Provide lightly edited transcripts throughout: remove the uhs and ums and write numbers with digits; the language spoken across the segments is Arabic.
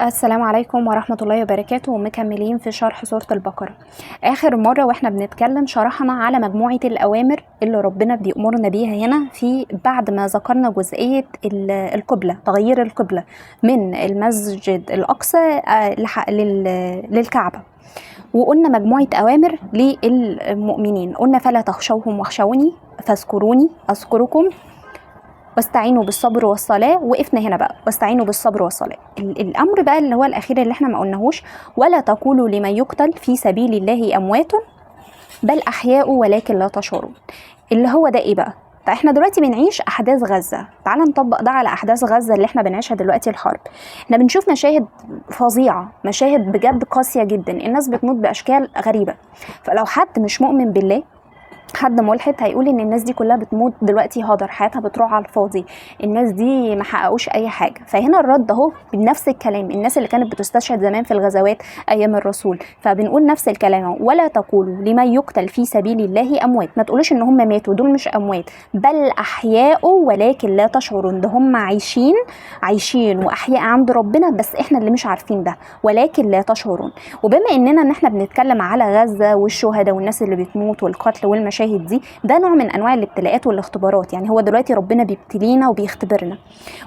السلام عليكم ورحمة الله وبركاته، ومكملين في شرح سورة البقرة. آخر مرة واحنا بنتكلم شرحنا على مجموعة الأوامر اللي ربنا بيأمرنا بيها هنا في بعد ما ذكرنا جزئية القبلة، تغيير القبلة من المسجد الأقصى للكعبة. وقلنا مجموعة أوامر للمؤمنين، قلنا فلا تخشوهم واخشوني فاذكروني أذكركم واستعينوا بالصبر والصلاة. وقفنا هنا بقى واستعينوا بالصبر والصلاة. الأمر بقى اللي هو الأخير اللي احنا ما قلناهوش، ولا تقولوا لمن يقتل في سبيل الله أموات بل أحياء ولكن لا تشعرون. اللي هو ده إيه بقى؟ احنا دلوقتي بنعيش أحداث غزة، تعال نطبق ده على أحداث غزة اللي احنا بنعيشها دلوقتي، الحرب. احنا بنشوف مشاهد فظيعة، مشاهد بجد قاسية جدا، الناس بتموت بأشكال غريبة. فلو حد مش مؤمن بالله، حد ملحد، هيقول ان الناس دي كلها بتموت دلوقتي هدر، حياتها بتروح على الفاضي، الناس دي ما حققوش اي حاجه. فهنا الرد اهو بنفس الكلام، الناس اللي كانت بتستشهد زمان في الغزوات ايام الرسول، فبنقول نفس الكلام. ولا تقولوا لمن يقتل في سبيل الله اموات، ما تقولوش ان هم ماتوا، دول مش اموات، بل احياء ولكن لا تشعرون. ده هم عايشين واحياء عند ربنا، بس احنا اللي مش عارفين ده، ولكن لا تشعرون. وبما اننا ان احنا بنتكلم على غزه والشهداء والناس اللي بتموت والقتل والمشاهد دي، ده نوع من انواع الابتلاءات والاختبارات. يعني هو دلوقتي ربنا بيبتلينا وبيختبرنا.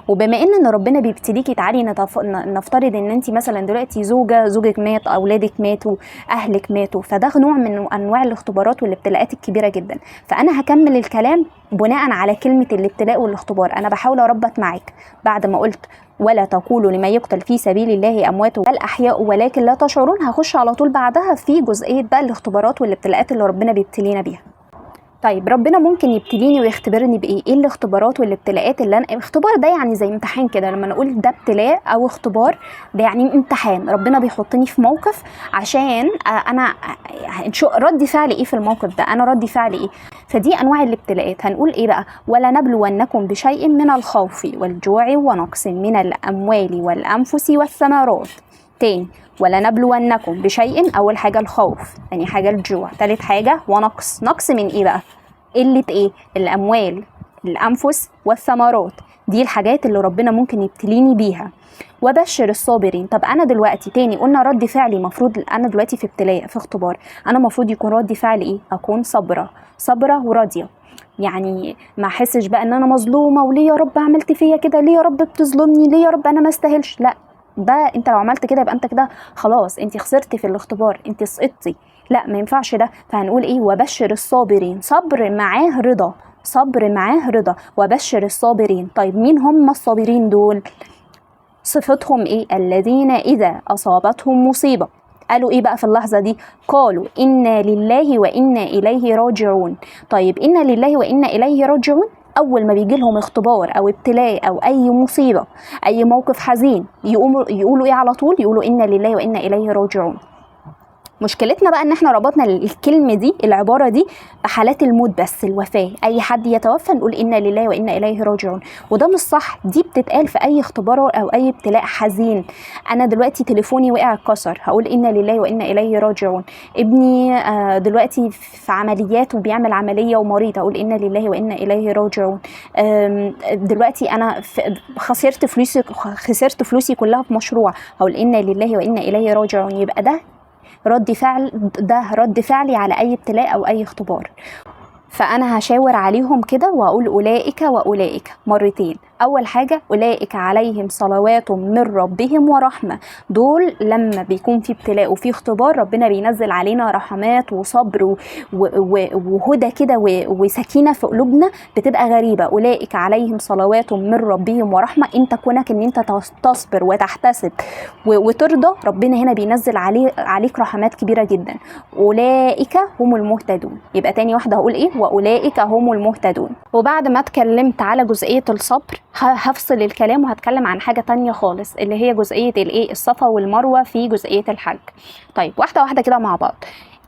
وبما ان ربنا بيبتليكي، تعالي نفترض ان انت مثلا دلوقتي زوجك مات، اولادك ماتوا، اهلك ماتوا، فده نوع من انواع الاختبارات والابتلاءات الكبيره جدا. فانا هكمل الكلام بناء على كلمه الابتلاء والاختبار. انا بحاول اربط معاك بعد ما قلت ولا تقولوا لمن يقتل في سبيل الله اموات بل احياء ولكن لا تشعرون، هخش على طول بعدها في جزئيه بقى الاختبارات والابتلاءات اللي ربنا بيبتلينا بيها. طيب ربنا ممكن يبتليني ويختبرني بايه؟ ايه الاختبارات والابتلاءات اللي اختبار ده يعني زي امتحان كده. لما نقول ده ابتلاء او اختبار، ده يعني امتحان، ربنا بيحطني في موقف عشان انا ردي فعلي ايه في الموقف ده، انا ردي فعلي ايه. فدي انواع الابتلاءات. هنقول ايه بقى؟ ولا نبلونكم بشيء من الخوف والجوع ونقص من الاموال والانفس والثمرات. تاني، ولا نبلونكم بشيء، اول حاجه الخوف، تاني حاجه الجوع، تالت حاجه نقص من ايه بقى؟ قله ايه؟ الاموال، الانفس والثمرات. دي الحاجات اللي ربنا ممكن يبتليني بيها. وبشر الصابرين. طب انا دلوقتي تاني قلنا رد فعلي، مفروض انا دلوقتي في ابتلاء، في اختبار، انا مفروض يكون رد فعلي ايه؟ اكون صبره وراضيه. يعني ما احسش بقى ان انا مظلومه، وليه يا رب عملت فيا كده، ليه يا رب بتظلمني، ليه يا رب انا ما استاهلش. لا، ده انت لو عملت كده يبقى انت كده خلاص، انت خسرتي في الاختبار، انت سقطتي. لا، ما ينفعش ده. فهنقول ايه؟ وبشر الصابرين. صبر معاه رضا، وبشر الصابرين. طيب مين هم الصابرين دول؟ صفتهم ايه؟ الذين اذا اصابتهم مصيبه قالوا ايه بقى في اللحظه دي؟ قالوا انا لله وانا اليه راجعون. طيب انا لله وانا اليه راجعون، اول ما بيجي لهم اختبار او ابتلاء او اي مصيبه، اي موقف حزين، يقولوا ايه على طول؟ يقولوا انا لله وانا اليه راجعون. مشكلتنا بقى ان احنا ربطنا الكلمه دي، العباره دي، بحالات الموت بس، الوفاه. اي حد يتوفى نقول انا لله وانا اليه راجعون، وده مش صح. دي بتتقال في اي اختبار او اي ابتلاء حزين. انا دلوقتي تليفوني وقع اتكسر، هقول انا لله وانا اليه راجعون. ابني دلوقتي في عمليات وبيعمل عمليه ومريض، اقول انا لله وانا اليه راجعون. دلوقتي انا خسرت فلوسي كلها في مشروع، هقول انا لله وانا اليه راجعون. يبقى ده رد فعلي على اي ابتلاء او اي اختبار. فانا هشاور عليهم كده واقول اولئك واولئك مرتين. اول حاجه اولئك عليهم صلوات من ربهم ورحمه، دول لما بيكون في ابتلاء وفي اختبار ربنا بينزل علينا رحمات وصبر وهدى كده وسكينه في قلوبنا بتبقى غريبه. اولئك عليهم صلوات من ربهم ورحمه. انت كونك ان انت تصبر وتحتسب وترضى، ربنا هنا بينزل عليك رحمات كبيره جدا. اولئك هم المهتدون. يبقى تاني واحده هقول ايه؟ واولئك هم المهتدون. وبعد ما اتكلمت على جزئيه الصبر، هفصل الكلام وهتكلم عن حاجة تانية خالص، اللي هي جزئية الصفا والمروة في جزئية الحج. طيب واحدة واحدة كده مع بعض.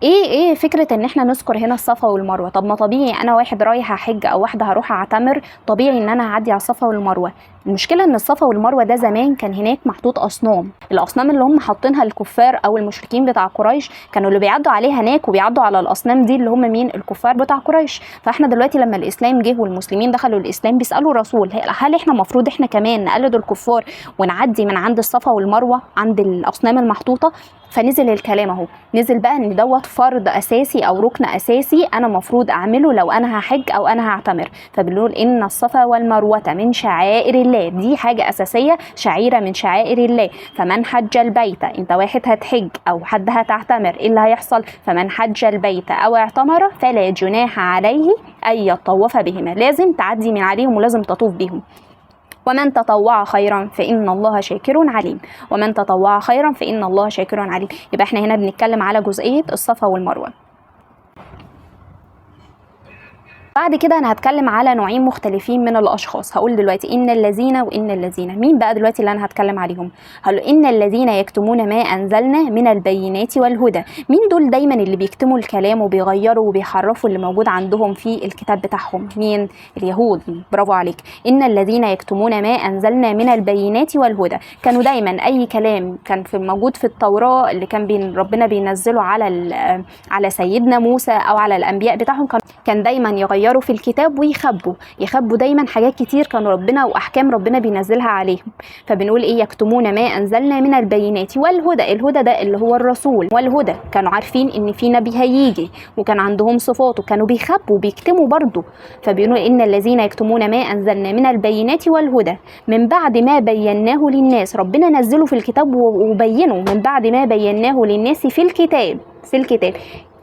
ايه فكره ان احنا نذكر هنا الصفا والمروه؟ طب ما طبيعي انا واحد رايح احج او واحده هروح اعتمر، طبيعي ان انا هعدي على الصفا والمروه. المشكله ان الصفا والمروه ده زمان كان هناك محطوط اصنام، الاصنام اللي هم حاطينها الكفار او المشركين بتاع قريش كانوا اللي بيعدوا عليها هناك، وبيعدوا على الاصنام دي اللي هم مين؟ الكفار بتاع قريش. فاحنا دلوقتي لما الاسلام جه والمسلمين دخلوا الاسلام بيسالوا الرسول هل احنا المفروض احنا كمان نقلد الكفار ونعدي من عند الصفا والمروه عند الاصنام المحطوطه؟ فنزل الكلام اهو، نزل بقى ان دوت فرض اساسي او ركن اساسي انا مفروض اعمله لو انا هحج او انا هعتمر. فبنقول ان الصفا والمروه من شعائر الله، دي حاجه اساسيه، شعيره من شعائر الله. فمن حج البيت، انت واحد هتحج او حد هتعتمر، ايه اللي هيحصل؟ فمن حج البيت او اعتمر فلا جناح عليه ان يطوف بهما، لازم تعدي من عليهم ولازم تطوف بهم. ومن تطوع خيرا فإن الله شاكر عليم، ومن تطوع خيرا فإن الله شاكر عليم. يبقى احنا هنا بنتكلم على جزئية الصفا والمروة. بعد كده انا هتكلم على نوعين مختلفين من الاشخاص. هقول دلوقتي ان الذين وان الذين. مين بقى دلوقتي اللي انا هتكلم عليهم؟ هقول ان الذين يكتمون ما انزلنا من البينات والهدى. مين دول دايما اللي بيكتموا الكلام وبيغيروا وبيحرفوا اللي موجود عندهم في الكتاب بتاعهم؟ مين؟ اليهود. برافو عليك. ان الذين يكتمون ما انزلنا من البينات والهدى، كانوا دايما اي كلام كان في موجود في التوراة اللي كان ربنا بينزله على سيدنا موسى او على الانبياء بتاعهم، كان دايما يغيروا في الكتاب ويخبوا دايما حاجات كتير كان ربنا واحكام ربنا بينزلها عليهم. فبنقول ايه؟ يكتمون ما انزلنا من البينات والهدى. الهدى ده اللي هو الرسول، والهدى كانوا عارفين ان في نبي هيجي وكان عندهم صفات وكانوا بيخبوا بيكتموا برضو. فبيقولوا ان الذين يكتمون ما انزلنا من البينات والهدى من بعد ما بيناه للناس، ربنا نزله في الكتاب وبينه من بعد ما بيناه للناس في الكتاب.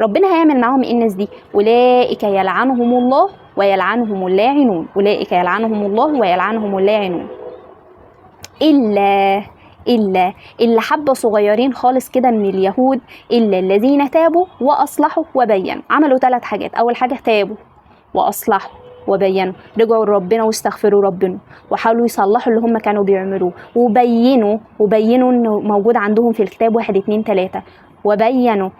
ربنا هيعمل معاهم ايه الناس دي؟ اولئك يلعنهم الله ويلعنهم اللاعنون، اولئك يلعنهم الله ويلعنهم اللاعنون. الا اللي حبه صغيرين خالص كده من اليهود، الا الذين تابوا واصلحوا وبينوا. عملوا 3 حاجات. اول حاجه تابوا واصلحوا وبينوا، رجعوا لربنا واستغفروا ربنا وحاولوا يصلحوا اللي هم كانوا بيعملوه، وبينوا انه موجود عندهم في الكتاب 1 2 3 وبينوا.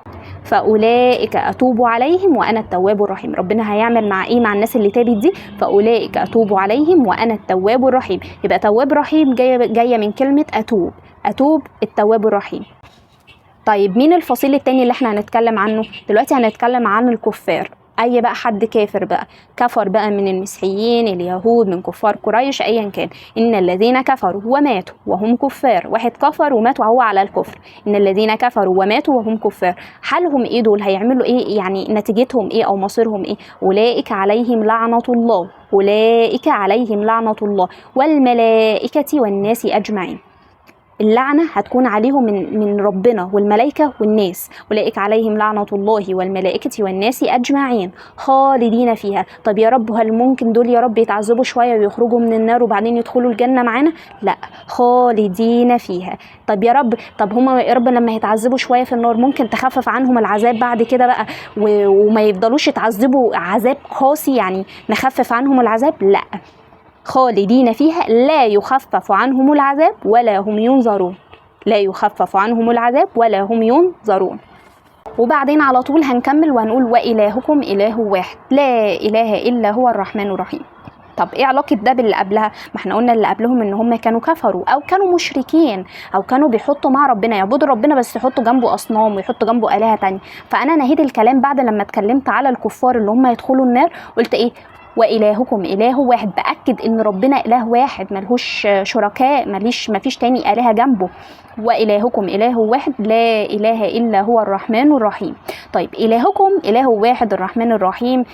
فأولئك أتوب عليهم وأنا التواب الرحيم. ربنا هيعمل مع إيه؟ مع الناس اللي تابت دي. فأولئك أتوب عليهم وأنا التواب الرحيم. يبقى تواب رحيم جاية من كلمة أتوب التواب الرحيم. طيب مين الفصيل التاني اللي احنا هنتكلم عنه؟ دلوقتي هنتكلم عن الكفار. اي بقى حد كافر بقى، كفر بقى من المسيحيين، اليهود، من كفار قريش، ايا كان. ان الذين كفروا وماتوا وهم كفار، واحد كفر ومات وهو على الكفر. ان الذين كفروا وماتوا وهم كفار، حالهم ايه دول؟ هيعملوا ايه؟ يعني نتيجتهم ايه او مصيرهم ايه؟ اولئك عليهم لعنة الله، اولئك عليهم لعنة الله والملائكة والناس اجمعين. اللعنة هتكون عليهم من ربنا والملائكة والناس. أولئك عليهم لعنة الله والملائكة والناس أجمعين خالدين فيها. طب يا رب هل ممكن دول يا رب يتعذبوا شوية ويخرجوا من النار وبعدين يدخلوا الجنة معانا؟ لا، خالدين فيها. طب يا رب، طب هما يا رب لما يتعذبوا شوية في النار ممكن تخفف عنهم العذاب بعد كده بقى وما يفضلوش يتعذبوا عذاب قاسي، يعني نخفف عنهم العذاب؟ لا، خالدين فيها لا يخفف عنهم العذاب ولا هم ينظرون، لا يخفف عنهم العذاب ولا هم ينظرون. وبعدين على طول هنكمل وهنقول وإلهكم إله واحد لا إله إلا هو الرحمن الرحيم. طب ايه علاقة ده باللي قبلها؟ ما احنا قلنا اللي قبلهم ان هم كانوا كفروا او كانوا مشركين او كانوا بيحطوا مع ربنا، يعبدوا ربنا بس يحطوا جنبه اصنام ويحطوا جنبه آلهة تانية. فانا نهيت الكلام بعد لما اتكلمت على الكفار اللي هم يدخلوا النار، قلت ايه؟ وإلهكم إله واحد. بأكد إن ربنا إله واحد ملهوش شركاء، مفيش تاني آلهة جنبه. وإلهكم إله واحد لا إله إلا هو الرحمن الرحيم. طيب إلهكم إله واحد الرحمن الرحيم،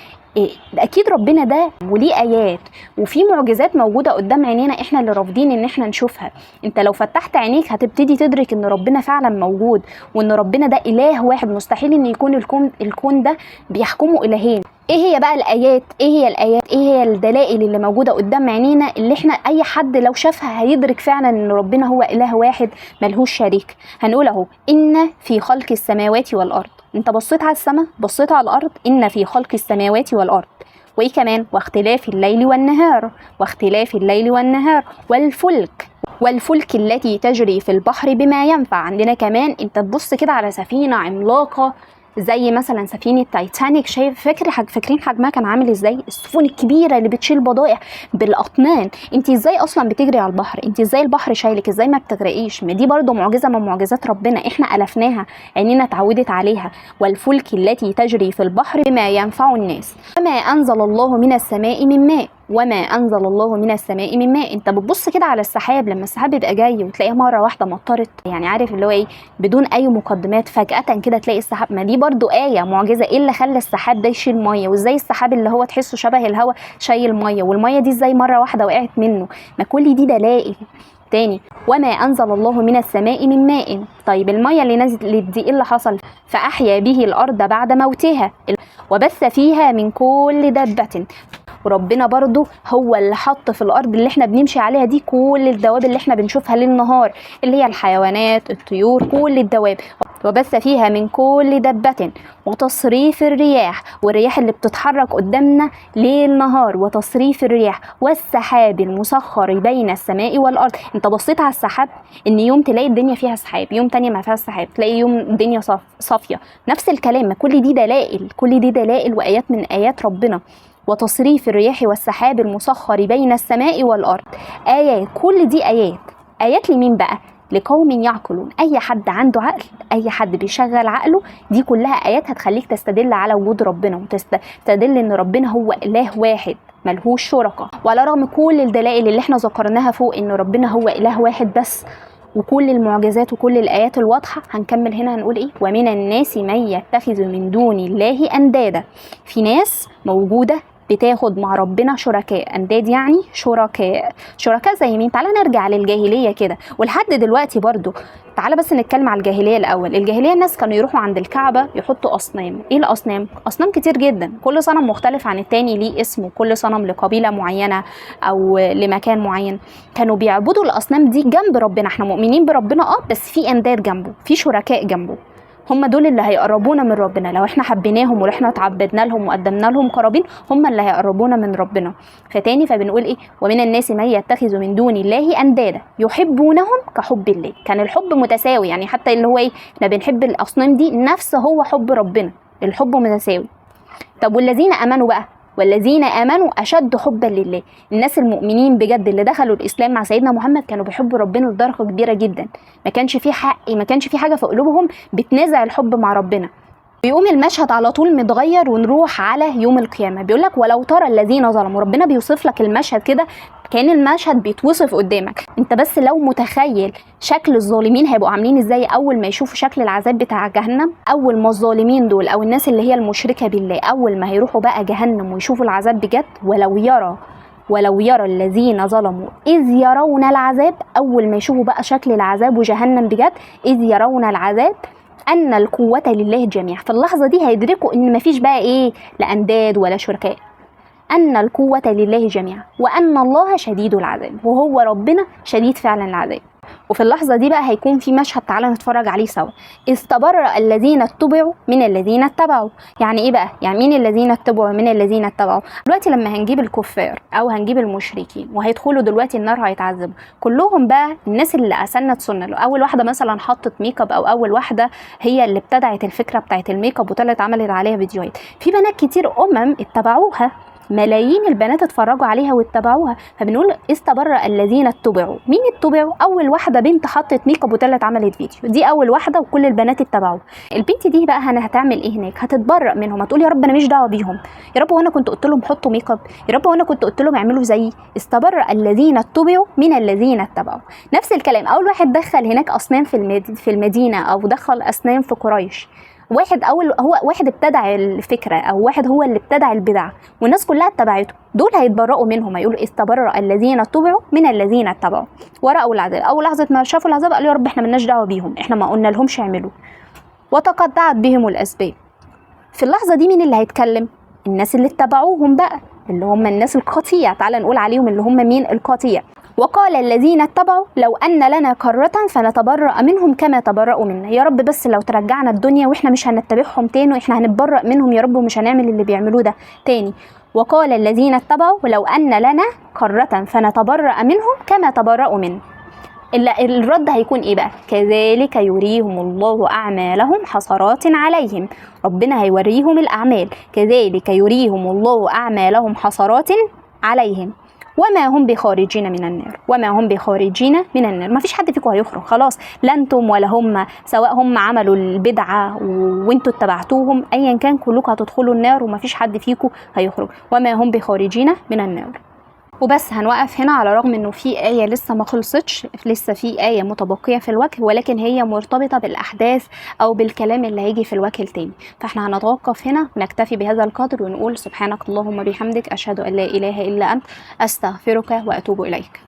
اكيد ربنا ده وليه ايات وفي معجزات موجوده قدام عينينا احنا اللي رافضين ان احنا نشوفها. انت لو فتحت عينيك هتبتدي تدرك ان ربنا فعلا موجود وان ربنا ده اله واحد. مستحيل ان يكون الكون ده بيحكمه الهين. ايه هي بقى الايات؟ ايه هي الدلائل اللي موجوده قدام عينينا اللي احنا اي حد لو شافها هيدرك فعلا ان ربنا هو اله واحد ملهوش شريك؟ هنقول اهو: ان في خلق السماوات والارض. انت بصيت على السماء، بصيت على الارض، ان في خلق السماوات والارض. وايه كمان؟ واختلاف الليل والنهار، والفلك التي تجري في البحر بما ينفع. عندنا كمان انت تبص كده على سفينه عملاقه زي مثلا سفينه تايتانيك. فاكرين حجمها كان عامل ازاي؟ السفن الكبيره اللي بتشيل بضائع بالاطنان. انت ازاي اصلا بتجري على البحر؟ انت ازاي البحر شايلك؟ ازاي ما بتغرقيش؟ ما دي برضو معجزه من معجزات ربنا، احنا الفناها، عينينا اتعودت عليها. والفلك التي تجري في البحر بما ينفع الناس وما انزل الله من السماء من ماء وما انزل الله من السماء من ماء. انت بتبص كده على السحاب، لما السحاب بيبقى جاي وتلاقيه مره واحده مطرت، يعني عارف اللي هو ايه، بدون اي مقدمات فجاه كده تلاقي السحاب. ما دي برضو ايه معجزه. ايه اللي خلى السحاب ده يشيل ميه؟ وازاي السحاب اللي هو تحسه شبه الهواء شايل ميه، والميه دي ازاي مره واحده وقعت منه؟ ما كل دي دلائل. تاني، وما انزل الله من السماء من ماء. طيب الميه اللي نزلت دي ايه اللي حصل؟ فاحيا به الارض بعد موتها وبث فيها من كل دابه. وربنا برضو هو اللي حط في الارض اللي احنا بنمشي عليها دي كل الدواب اللي احنا بنشوفها ليل نهار، اللي هي الحيوانات، الطيور، كل الدواب. وبث فيها من كل دابة وتصريف الرياح، والرياح اللي بتتحرك قدامنا ليل نهار، وتصريف الرياح والسحاب المسخر بين السماء والارض. انت بصيت على السحاب، ان يوم تلاقي الدنيا فيها سحاب، يوم تانية ما فيها سحاب، تلاقي يوم الدنيا صافية. نفس الكلام. ما كل دي دلائل، كل دي دلائل وايات من ايات ربنا. وتصريف الرياح والسحاب المسخر بين السماء والأرض آيات. كل دي آيات لمين بقى؟ لقوم يعقلون. أي حد عنده عقل، أي حد بيشغل عقله، دي كلها آيات هتخليك تستدل على وجود ربنا، وتستدل إن ربنا هو إله واحد ملهوش شركاء. وعلى رغم كل الدلائل اللي احنا ذكرناها فوق إن ربنا هو إله واحد بس، وكل المعجزات وكل الآيات الواضحة، هنكمل هنا هنقول إيه؟ ومن الناس من يتخذ من دون الله أندادا. في ناس موجودة بتاخد مع ربنا شركاء. انداد يعني شركاء زي مين؟ تعالى نرجع للجاهليه كده ولحد دلوقتي برضو. تعالى بس نتكلم على الجاهليه الاول. الجاهليه الناس كانوا يروحوا عند الكعبه يحطوا اصنام. ايه الاصنام؟ اصنام كتير جدا، كل صنم مختلف عن التاني، ليه اسم، كل صنم لقبيله معينه او لمكان معين. كانوا بيعبدوا الاصنام دي جنب ربنا. احنا مؤمنين بربنا بس في انداد جنبه، في شركاء جنبه. هم دول اللي هيقربونا من ربنا. لو احنا حبيناهم ولو احنا تعبدنا لهم وقدمنا لهم قرابين، هم اللي هيقربونا من ربنا. فتاني فبنقول ايه؟ ومن الناس من يتخذ من دون الله اندادا يحبونهم كحب الله. كان الحب متساوي، يعني حتى اللي هو ايه، احنا بنحب الاصنام دي نفس هو حب ربنا، الحب متساوي. طب والذين امنوا بقى؟ والذين امنوا اشد حبا لله. الناس المؤمنين بجد اللي دخلوا الاسلام مع سيدنا محمد كانوا بيحبوا ربنا لدرجه كبيره جدا، ما كانش في حاجه في قلوبهم بتنازع الحب مع ربنا. بيقوم المشهد على طول متغير ونروح على يوم القيامه. بيقول لك ولو ترى الذين ظلموا. ربنا بيوصف لك المشهد كده كان المشهد بيتوصف قدامك انت، بس لو متخيل شكل الظالمين هيبقوا عاملين ازاي اول ما يشوفوا شكل العذاب بتاع جهنم. اول ما الظالمين دول او الناس اللي هي المشركه بالله اول ما هيروحوا بقى جهنم ويشوفوا العذاب بجد، ولو يرى الذين ظلموا إذ يرون العذاب. أول ما يشوفوا بقى شكل العذاب وجهنم بجد، إذ يرون العذاب أن القوة لله جميعا. في اللحظة دي هيدركوا إن مفيش بقى إيه، لا أنداد ولا شركاء، أن القوة لله جميعا وأن الله شديد العذاب، وهو ربنا شديد فعلا العذاب. وفي اللحظة دي بقى هيكون في مشهد، تعالى نتفرج عليه سوا. استبرأ الذين اتبعوا من الذين اتبعوا. يعني ايه بقى؟ يعني مين الذين اتبعوا من الذين اتبعوا؟ دلوقتي لما هنجيب الكفار او هنجيب المشركين وهيدخلوا دلوقتي النار هيتعذبوا كلهم بقى الناس اللي اسنت سنه. اول واحده مثلا حطت ميك اب، او اول واحده هي اللي ابتدعت الفكره بتاعت الميك اب وطلعت عملت عليها فيديوهات. في بنات كتير اتبعوها، ملايين البنات اتفرجوا عليها واتبعوها. فبنقول استبرأ الذين اتبعوا. مين اتبعوا؟ اول واحده بنت حطت ميك اب وطلعت عملت فيديو، دي اول واحده وكل البنات اتبعوا. البنت دي بقى هتعمل ايه هناك؟ هتتبرأ منهم، هتقول يا رب انا مش دعوه بيهم، يا رب وانا كنت قلت لهم حطوا ميك اب، يا رب وانا كنت قلت لهم اعملوا زيي. استبرأ الذين اتبعوا من الذين اتبعوا. نفس الكلام. اول واحد دخل هناك اصنام في المدينه، او دخل اصنام في قريش، هو واحد ابتدع الفكره، او واحد هو اللي ابتدع البدع والناس كلها اتبعته. دول هيتبرؤوا منهم، هيقولوا استبرأ الذين اتبعوا من الذين اتبعوا ورأوا العذاب. اول لحظه ما شافوا العذاب قالوا يا رب احنا مالناش دعوه بيهم، احنا ما قلنا لهمش اعملوا، وتقطعت بهم الاسباب. في اللحظه دي مين اللي هيتكلم؟ الناس اللي اتبعوهم بقى، اللي هم الناس القطيع. تعالى نقول عليهم اللي هم مين؟ القطيع. وقال الذين اتبعوا لو أن لنا كرة فنتبرأ منهم كما تبرأوا منا. يا رب بس لو ترجعنا الدنيا واحنا مش هنتبعهم تاني، واحنا هنتبرأ منهم يا رب ومش هنعمل اللي بيعملوه ده تاني. وقال الذين اتبعوا لو أن لنا كرة فنتبرأ منهم كما تبرأوا منا. الرد هيكون ايه بقى؟ كذلك يريهم الله اعمالهم حسرات عليهم. ربنا هيوريهم الاعمال، كذلك يريهم الله اعمالهم حسرات عليهم وما هم بخارجين من النار. وما هم بخارجين من النار، ما فيش حد فيكم هيخرج خلاص، لا انتم ولا هم، سواء هم عملوا البدعه وانتوا اتبعتوهم، ايا كان كلكم هتدخلوا النار وما فيش حد فيكم هيخرج. وما هم بخارجين من النار. وبس هنوقف هنا، على الرغم انه في آية لسه ما خلصتش، لسه في آية متبقية في الوجه، ولكن هي مرتبطة بالأحداث أو بالكلام اللي هيجي في الوجه التاني. فاحنا هنتوقف هنا ونكتفي بهذا القدر ونقول سبحانك اللهم بحمدك، أشهد أن لا إله إلا أنت، أستغفرك وأتوب إليك.